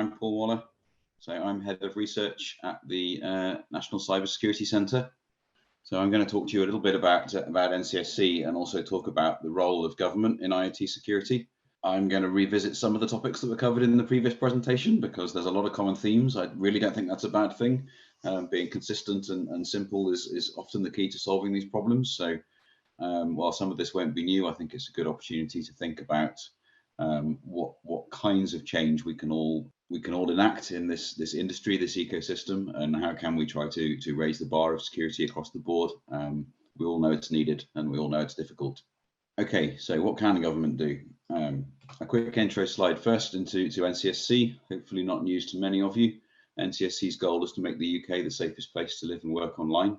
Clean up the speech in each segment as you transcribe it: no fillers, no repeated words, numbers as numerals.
I'm Paul Waller. So I'm Head of Research at the National Cybersecurity Centre. So I'm going to talk to you a little bit about NCSC and also talk about the role of government in IoT security. I'm going to revisit some of the topics that were covered in the previous presentation because there's a lot of common themes. I really don't think that's a bad thing. Being consistent and simple is often the key to solving these problems. So while some of this won't be new, I think it's a good opportunity to think about what kinds of change we can all enact in this industry, this ecosystem, and how can we try to raise the bar of security across the board. We all know it's needed and we all know it's difficult. Okay, so what can the government do? A quick intro slide first into NCSC, hopefully not news to many of you. NCSC's goal is to make the UK the safest place to live and work online.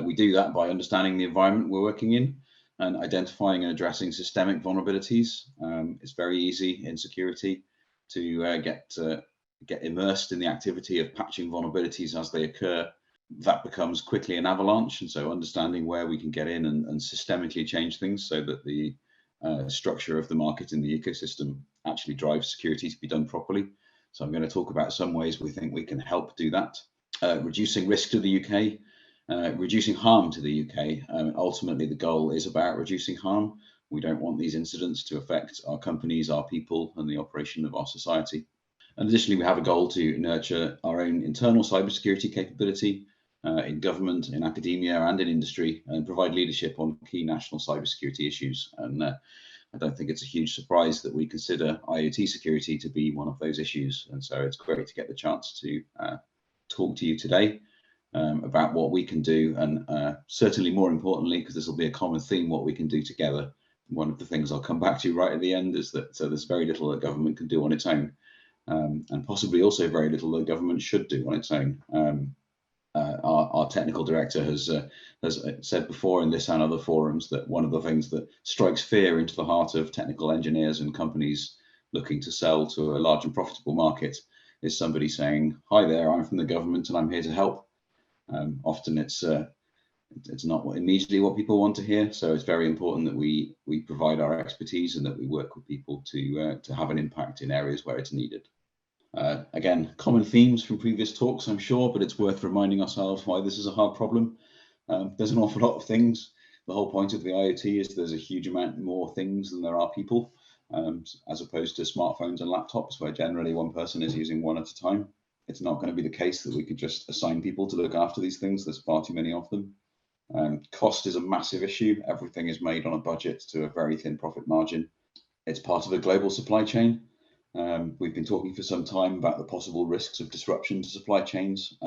We do that by understanding the environment we're working in and identifying and addressing systemic vulnerabilities. It's very easy in security to get immersed in the activity of patching vulnerabilities as they occur. That becomes quickly an avalanche, and so understanding where we can get in and systemically change things so that the structure of the market in the ecosystem actually drives security to be done properly. So I'm going to talk about some ways we think we can help do that. Reducing risk to the UK, reducing harm to the UK. Ultimately, the goal is about reducing harm. We don't want these incidents to affect our companies, our people, and the operation of our society. And additionally, we have a goal to nurture our own internal cybersecurity capability in government, in academia, and in industry, and provide leadership on key national cybersecurity issues. And I don't think it's a huge surprise that we consider IoT security to be one of those issues. And so it's great to get the chance to talk to you today about what we can do, and certainly more importantly, because this will be a common theme, what we can do together. One of the things I'll come back to right at the end is that there's very little that government can do on its own, and possibly also very little that government should do on its own. Our technical director has said before in this and other forums that one of the things that strikes fear into the heart of technical engineers and companies looking to sell to a large and profitable market is somebody saying, "Hi there, I'm from the government and I'm here to help." Often it's not immediately what people want to hear, so it's very important that we provide our expertise and that we work with people to have an impact in areas where it's needed. Again, common themes from previous talks, I'm sure, but it's worth reminding ourselves why this is a hard problem. There's an awful lot of things. The whole point of the IoT is there's a huge amount more things than there are people, as opposed to smartphones and laptops, where generally one person is using one at a time. It's not going to be the case that we could just assign people to look after these things. There's far too many of them. Cost is a massive issue. Everything is made on a budget to a very thin profit margin. It's part of a global supply chain. We've been talking for some time about the possible risks of disruption to supply chains.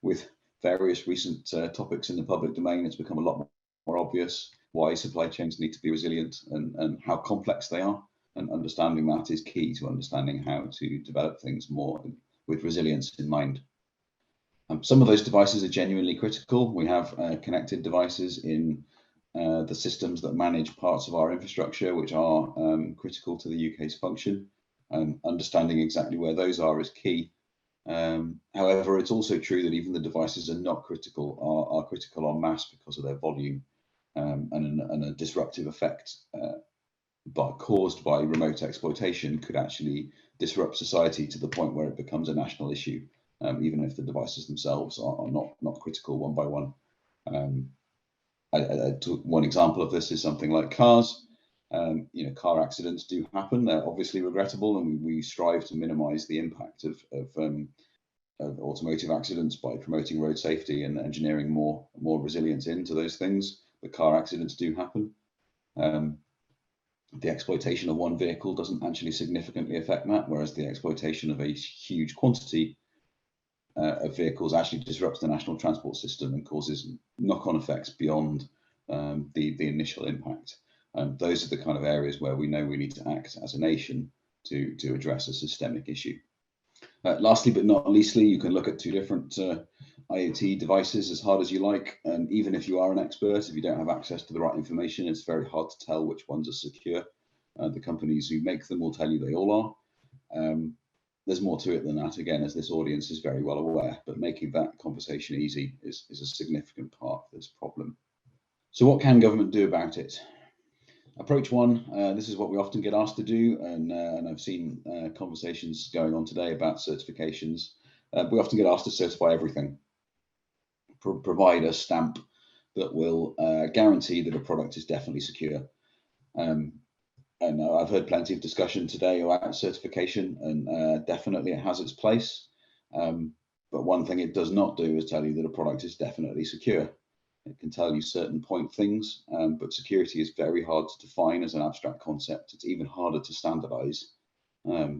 With various recent topics in the public domain, it's become a lot more obvious why supply chains need to be resilient and how complex they are. And understanding that is key to understanding how to develop things more with resilience in mind. Some of those devices are genuinely critical. We have connected devices in the systems that manage parts of our infrastructure, which are critical to the UK's function. Understanding exactly where those are is key. However, it's also true that even the devices are not critical, are critical en masse because of their volume and a disruptive effect caused by remote exploitation could actually disrupt society to the point where it becomes a national issue, even if the devices themselves are not critical one by one. One example of this is something like cars. Car accidents do happen. They're obviously regrettable, and we strive to minimize the impact of automotive accidents by promoting road safety and engineering more resilience into those things. But car accidents do happen. The exploitation of one vehicle doesn't actually significantly affect that, whereas the exploitation of a huge quantity of vehicles actually disrupts the national transport system and causes knock-on effects beyond the initial impact. Those are the kind of areas where we know we need to act as a nation to address a systemic issue. Lastly, but not leastly, you can look at two different IoT devices as hard as you like. And even if you are an expert, if you don't have access to the right information, it's very hard to tell which ones are secure. The companies who make them will tell you they all are. There's more to it than that, again, as this audience is very well aware, but making that conversation easy is a significant part of this problem. So what can government do about it? Approach one, this is what we often get asked to do, and I've seen conversations going on today about certifications. We often get asked to certify everything, provide a stamp that will guarantee that a product is definitely secure. And I've heard plenty of discussion today about certification, and definitely it has its place. But one thing it does not do is tell you that a product is definitely secure. It can tell you certain point things, but security is very hard to define as an abstract concept. It's even harder to standardize,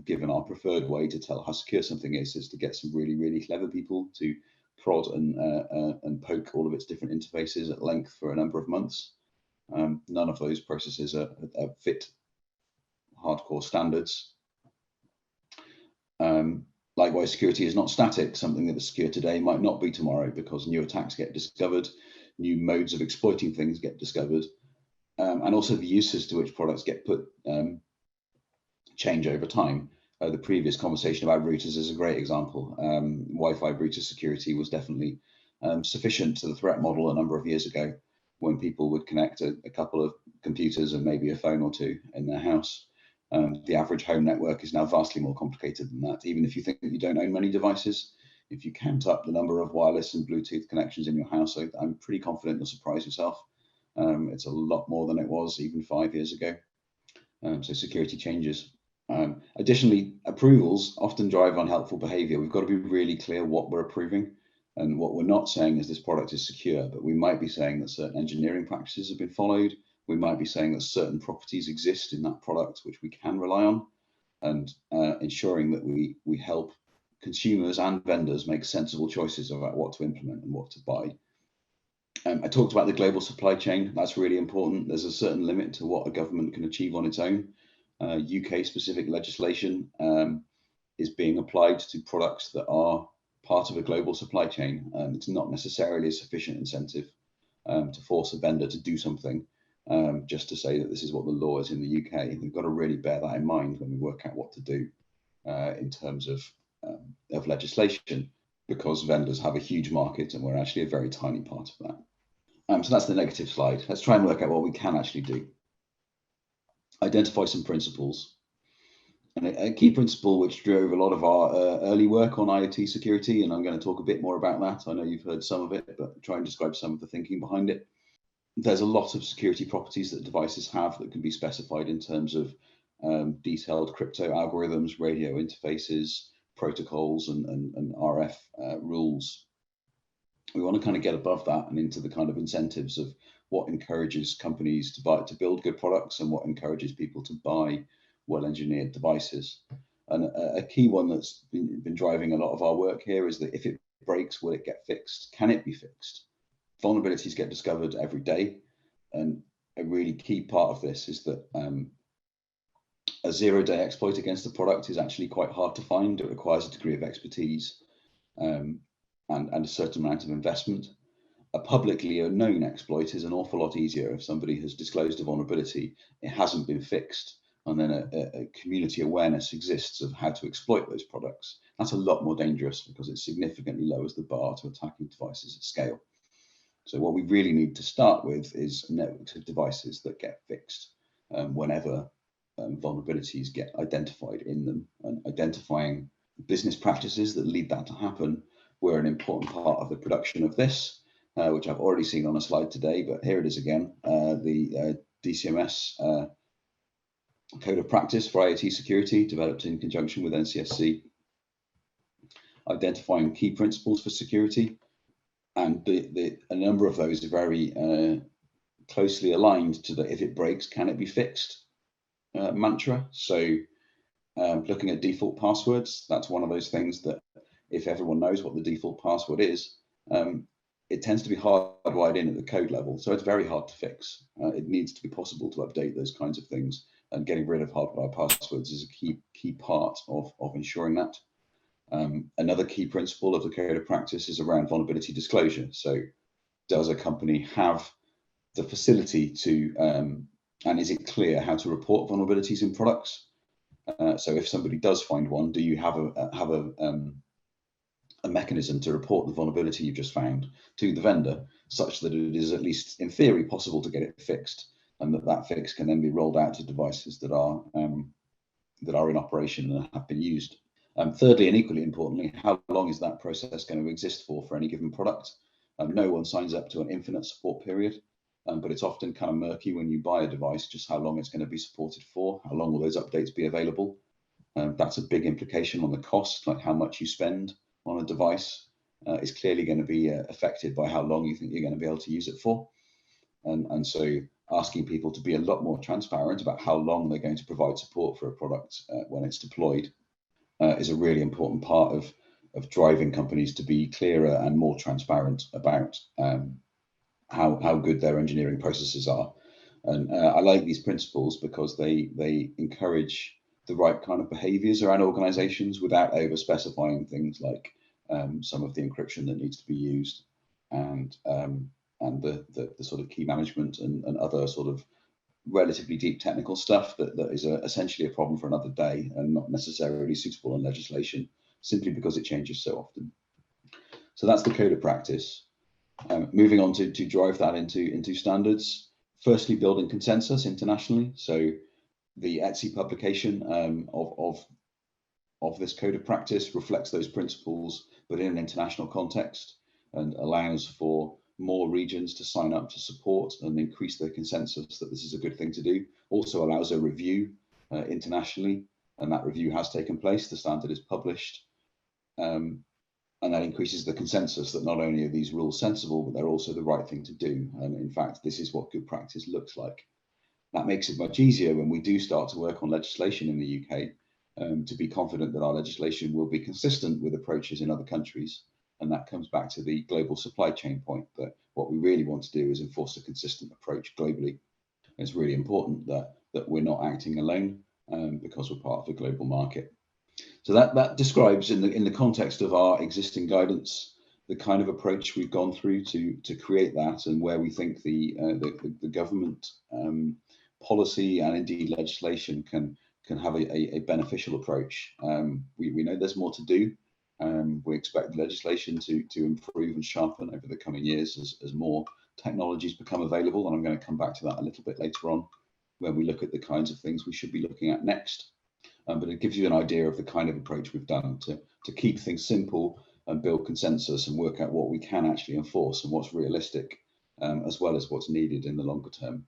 given our preferred way to tell how secure something is to get some really, really clever people to prod and poke all of its different interfaces at length for a number of months. None of those processes are fit hardcore standards. Likewise, security is not static. Something that is secure today might not be tomorrow, because new attacks get discovered, new modes of exploiting things get discovered, and also the uses to which products get put change over time. The previous conversation about routers is a great example. Wi-Fi router security was definitely sufficient to the threat model a number of years ago, when people would connect a couple of computers and maybe a phone or two in their house. The average home network is now vastly more complicated than that. Even if you think that you don't own many devices, if you count up the number of wireless and Bluetooth connections in your house, I'm pretty confident you'll surprise yourself. It's a lot more than it was even 5 years ago. So security changes. Additionally, approvals often drive unhelpful behavior. We've got to be really clear what we're approving. And what we're not saying is this product is secure, but we might be saying that certain engineering practices have been followed. We might be saying that certain properties exist in that product which we can rely on, and ensuring that we help consumers and vendors make sensible choices about what to implement and what to buy. I talked about the global supply chain. That's really important. There's a certain limit to what a government can achieve on its own. UK specific legislation is being applied to products that are part of a global supply chain, and it's not necessarily a sufficient incentive to force a vendor to do something just to say that this is what the law is in the UK. We've got to really bear that in mind when we work out what to do in terms of legislation, because vendors have a huge market and we're actually a very tiny part of that. So that's the negative slide. Let's try and work out what we can actually do. Identify some principles. And a key principle which drove a lot of our early work on IoT security, and I'm going to talk a bit more about that. I know you've heard some of it, but try and describe some of the thinking behind it. There's a lot of security properties that devices have that can be specified in terms of detailed crypto algorithms, radio interfaces, protocols, and RF rules. We want to kind of get above that and into the kind of incentives of what encourages companies to build good products and what encourages people to buy well-engineered devices. And a key one that's been driving a lot of our work here is that if it breaks, will it get fixed? Can it be fixed? Vulnerabilities get discovered every day. And a really key part of this is that a zero-day exploit against a product is actually quite hard to find. It requires a degree of expertise and a certain amount of investment. A publicly known exploit is an awful lot easier. If somebody has disclosed a vulnerability, it hasn't been fixed, and then a community awareness exists of how to exploit those products. That's a lot more dangerous because it significantly lowers the bar to attacking devices at scale. So what we really need to start with is networks of devices that get fixed whenever vulnerabilities get identified in them, and identifying business practices that lead that to happen were an important part of the production of this, which I've already seen on a slide today, but here it is again, the DCS Code of Practice for IoT security, developed in conjunction with NCSC, identifying key principles for security. And a number of those are very closely aligned to the if it breaks, can it be fixed mantra. So looking at default passwords, that's one of those things that if everyone knows what the default password is, it tends to be hardwired in at the code level. So it's very hard to fix. It needs to be possible to update those kinds of things, and getting rid of hardwired passwords is a key part of ensuring that. Another key principle of the Code of Practice is around vulnerability disclosure. So does a company have the facility to, and is it clear how to report vulnerabilities in products? So if somebody does find one, do you have a mechanism to report the vulnerability you've just found to the vendor, such that it is at least in theory possible to get it fixed? and that fix can then be rolled out to devices that are in operation and have been used. Thirdly, and equally importantly, how long is that process going to exist for any given product? No one signs up to an infinite support period, but it's often kind of murky when you buy a device, just how long it's going to be supported for, how long will those updates be available. That's a big implication on the cost, like how much you spend on a device is clearly going to be affected by how long you think you're going to be able to use it for. And so asking people to be a lot more transparent about how long they're going to provide support for a product when it's deployed is a really important part of driving companies to be clearer and more transparent about how good their engineering processes are. And I like these principles because they encourage the right kind of behaviors around organizations without over specifying things like some of the encryption that needs to be used and the sort of key management and other sort of relatively deep technical stuff that is essentially a problem for another day and not necessarily suitable in legislation simply because it changes so often. So that's the code of practice. Moving on to drive that into standards. Firstly, building consensus internationally. So the ETSI publication of this code of practice reflects those principles, but in an international context, and allows for more regions to sign up to support and increase their consensus that this is a good thing to do. Also allows a review internationally, and that review has taken place. The standard is published, and that increases the consensus that not only are these rules sensible, but they're also the right thing to do. And in fact, this is what good practice looks like. That makes it much easier when we do start to work on legislation in the UK to be confident that our legislation will be consistent with approaches in other countries. And that comes back to the global supply chain point, that what we really want to do is enforce a consistent approach globally. It's really important that we're not acting alone because we're part of a global market. So that describes in the context of our existing guidance the kind of approach we've gone through to create that, and where we think the government policy and indeed legislation can have a beneficial approach. We know there's more to do. We expect legislation to improve and sharpen over the coming years as more technologies become available, and I'm going to come back to that a little bit later on when we look at the kinds of things we should be looking at next. But it gives you an idea of the kind of approach we've done to keep things simple and build consensus and work out what we can actually enforce and what's realistic, as well as what's needed in the longer term.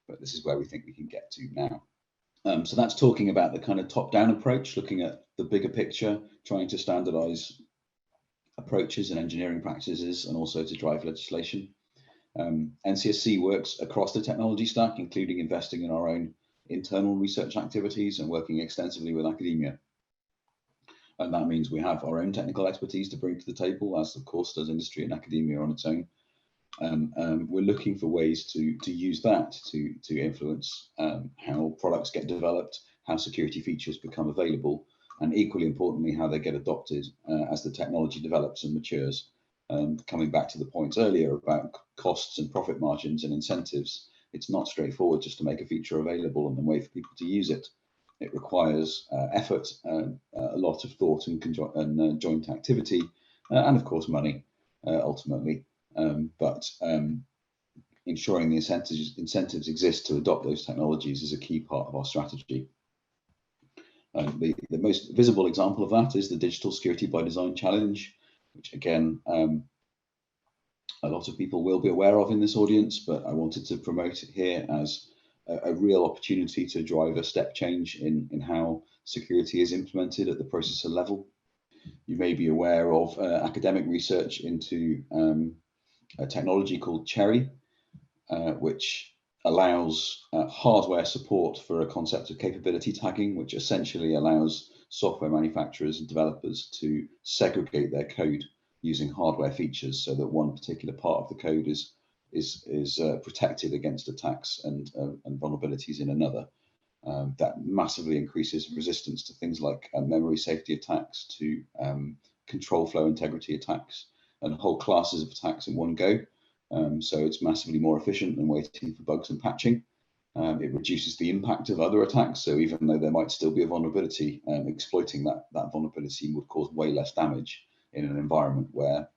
But this is where we think we can get to now. So that's talking about the kind of top-down approach, looking at the bigger picture, trying to standardize approaches and engineering practices, and also to drive legislation. NCSC works across the technology stack, including investing in our own internal research activities and working extensively with academia. And that means we have our own technical expertise to bring to the table, as of course does industry and academia on its own. We're looking for ways to use that to influence how products get developed, how security features become available, and equally importantly, how they get adopted as the technology develops and matures. Coming back to the points earlier about costs and profit margins and incentives, it's not straightforward just to make a feature available and then wait for people to use it. It requires effort, a lot of thought and joint activity, and of course money ultimately. But ensuring the incentives exist to adopt those technologies is a key part of our strategy. The most visible example of that is the Digital Security by Design Challenge, which again, a lot of people will be aware of in this audience, but I wanted to promote it here as a real opportunity to drive a step change in how security is implemented at the processor level. You may be aware of academic research into a technology called Cherry, which allows hardware support for a concept of capability tagging, which essentially allows software manufacturers and developers to segregate their code using hardware features so that one particular part of the code is protected against attacks and vulnerabilities in another. That massively increases resistance to things like memory safety attacks, to control flow integrity attacks, and whole classes of attacks in one go. So it's massively more efficient than waiting for bugs and patching. It reduces the impact of other attacks. So even though there might still be a vulnerability, exploiting that vulnerability would cause way less damage in an environment where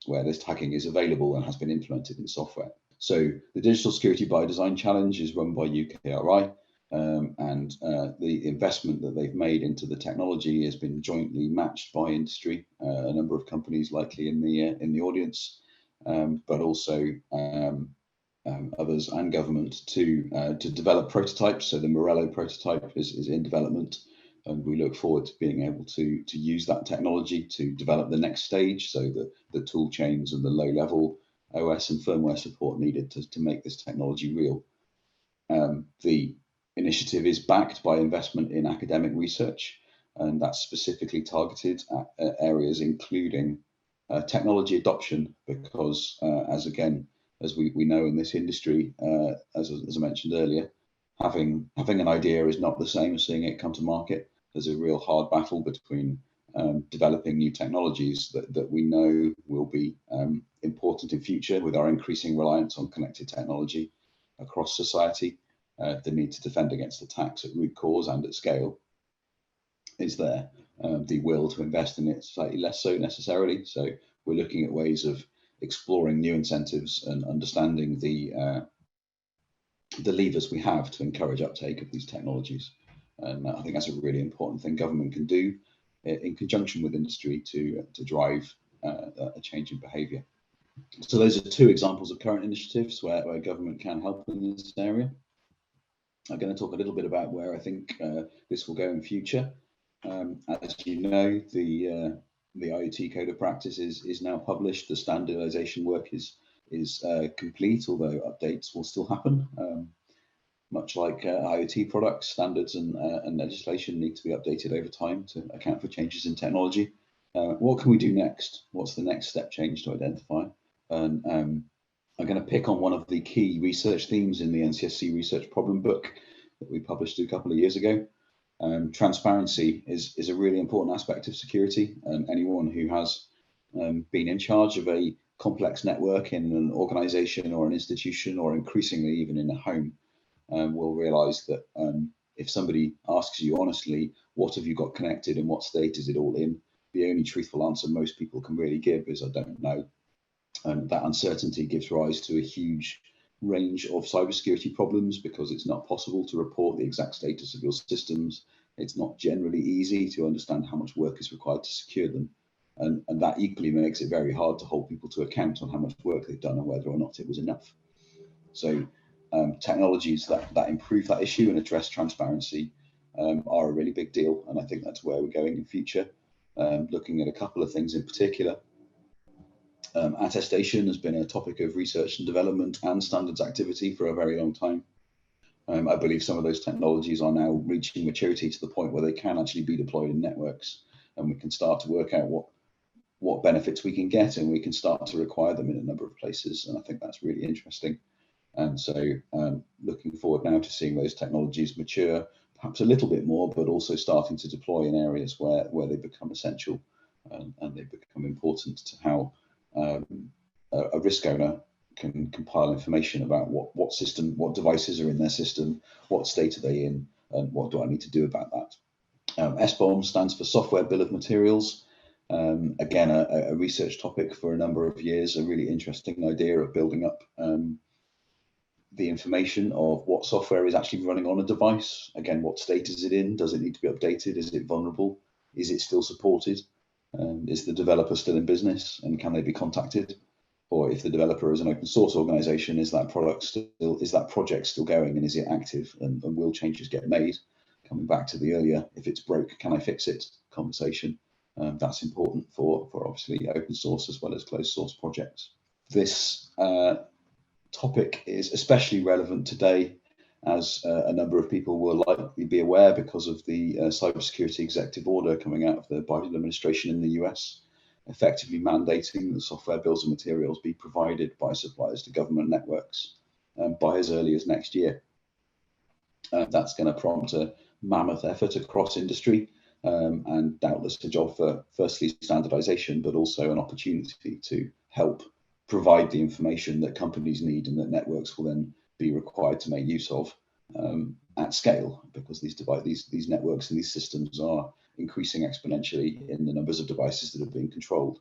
this tagging is available and has been implemented in software. So the Digital Security by Design Challenge is run by UKRI, and the investment that they've made into the technology has been jointly matched by industry, a number of companies likely in the audience, but also others and government to develop prototypes. So the Morello prototype is in development, and we look forward to being able to use that technology to develop the next stage, so the tool chains and the low-level OS and firmware support needed to make this technology real. The initiative is backed by investment in academic research, and that's specifically targeted at areas including technology adoption, because as we know in this industry, as I mentioned earlier, having an idea is not the same as seeing it come to market. There's a real hard battle between developing new technologies that we know will be important in future with our increasing reliance on connected technology across society. The need to defend against attacks at root cause and at scale is there. The will to invest in it slightly less so necessarily. So we're looking at ways of exploring new incentives and understanding the levers we have to encourage uptake of these technologies. And I think that's a really important thing government can do in conjunction with industry to drive a change in behaviour. So those are two examples of current initiatives where government can help in this area. I'm going to talk a little bit about where I think this will go in future. As you know, the IoT Code of Practice is now published. The standardization work is complete, although updates will still happen. Much like IoT products, standards and legislation need to be updated over time to account for changes in technology. What can we do next? What's the next step change to identify? And I'm going to pick on one of the key research themes in the NCSC research problem book that we published a couple of years ago. Transparency is a really important aspect of security, and anyone who has been in charge of a complex network in an organization or an institution, or increasingly even in a home, will realize that if somebody asks you honestly, what have you got connected and what state is it all in, the only truthful answer most people can really give is I don't know. And that uncertainty gives rise to a huge range of cybersecurity problems, because it's not possible to report the exact status of your systems. It's not generally easy to understand how much work is required to secure them. And that equally makes it very hard to hold people to account on how much work they've done and whether or not it was enough. So technologies that improve that issue and address transparency are a really big deal. And I think that's where we're going in future. Looking at a couple of things in particular. Attestation has been a topic of research and development and standards activity for a very long time. I believe some of those technologies are now reaching maturity to the point where they can actually be deployed in networks, and we can start to work out what benefits we can get, and we can start to require them in a number of places. And I think that's really interesting. And so looking forward now to seeing those technologies mature, perhaps a little bit more, but also starting to deploy in areas where they become essential and they become important to how a risk owner can compile information about what system, what devices are in their system, what state are they in, and what do I need to do about that. SBOM stands for Software Bill of Materials. Again, a research topic for a number of years, a really interesting idea of building up the information of what software is actually running on a device. Again, what state is it in? Does it need to be updated? Is it vulnerable? Is it still supported? Is the developer still in business, and can they be contacted? Or if the developer is an open source organization, is that project still going, and is it active, and will changes get made? Coming back to the earlier, if it's broke, can I fix it conversation? That's important for obviously open source as well as closed source projects. This topic is especially relevant today, as a number of people will likely be aware because of the cybersecurity executive order coming out of the Biden administration in the US, effectively mandating that software bills of materials be provided by suppliers to government networks by as early as next year. That's going to prompt a mammoth effort across industry, and doubtless a job for firstly standardization, but also an opportunity to help provide the information that companies need and that networks will then be required to make use of at scale, because these networks and these systems are increasing exponentially in the numbers of devices that are being controlled.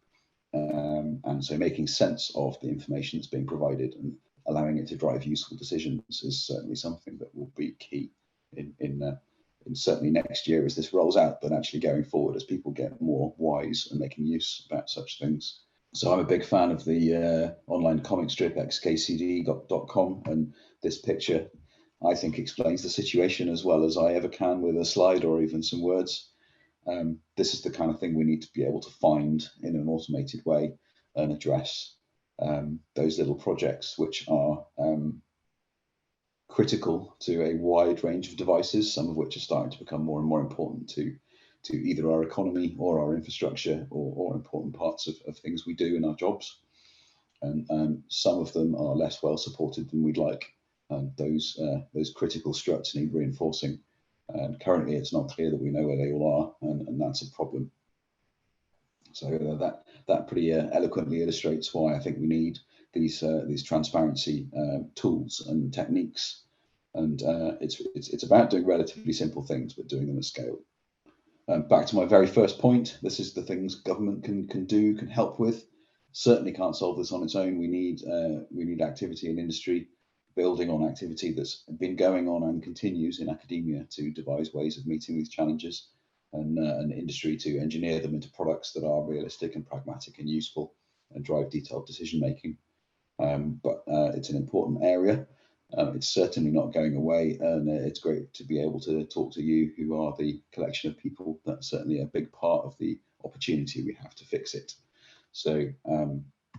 And so making sense of the information that's being provided and allowing it to drive useful decisions is certainly something that will be key in certainly next year as this rolls out, but actually going forward as people get more wise and making use about such things. So I'm a big fan of the online comic strip xkcd.com, and this picture I think explains the situation as well as I ever can with a slide or even some words. This is the kind of thing we need to be able to find in an automated way and address those little projects which are critical to a wide range of devices, some of which are starting to become more and more important to either our economy or our infrastructure or important parts of things we do in our jobs. And some of them are less well supported than we'd like. And those critical struts need reinforcing. And currently it's not clear that we know where they all are, and that's a problem. So that pretty eloquently illustrates why I think we need these transparency tools and techniques, and it's about doing relatively simple things but doing them at scale. Back to my very first point, this is the things government can help with. Certainly can't solve this on its own. We need activity in industry, building on activity that's been going on and continues in academia to devise ways of meeting these challenges, and industry to engineer them into products that are realistic and pragmatic and useful and drive detailed decision making. But it's an important area. It's certainly not going away, and it's great to be able to talk to you, who are the collection of people. That's certainly a big part of the opportunity we have to fix it. So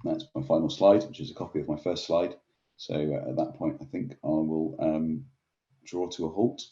that's my final slide, which is a copy of my first slide. So at that point, I think I will draw to a halt